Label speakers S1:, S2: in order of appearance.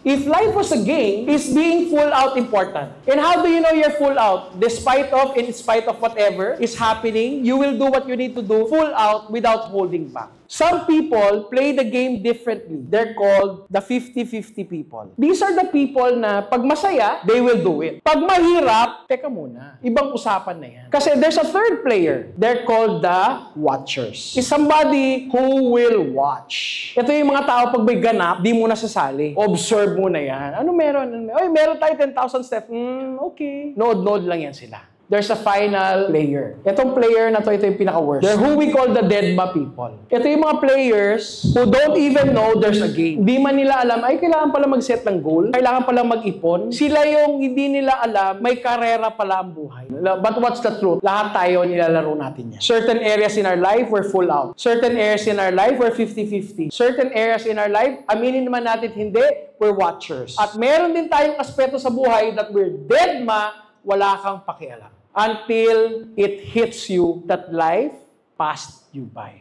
S1: If life was a game, is being full out important? And how do you know you're full out? Despite of, in spite of whatever is happening, you will do what you need to do full out without holding back. Some people play the game differently. They're called the 50-50 people. These are the people na pag masaya, they will do it. Pag mahirap, teka muna, ibang usapan na yan. Kasi there's a third player. They're called the watchers. Is somebody who will watch. Ito yung mga tao pag may ganap, di muna sasali. Observe muna yan. Ano meron? Oy, meron tayo 10,000 steps. Okay. Nod-nod lang yan sila. There's a final player. Itong player na to, ito yung pinaka-worst. They're who we call the deadma people. Ito yung mga players who don't even know there's a game. Hindi man nila alam, ay kailangan pala mag-set ng goal, kailangan pala mag-ipon. Sila yung hindi nila alam, may karera pala ang buhay. But what's the truth? Lahat tayo nilalaro natin yan. Certain areas in our life, we're full out. Certain areas in our life, we're 50-50. Certain areas in our life, aminin naman natin hindi, we're watchers. At meron din tayong aspeto sa buhay that we're deadma, wala kang pakialam. Until it hits you that life passed you by.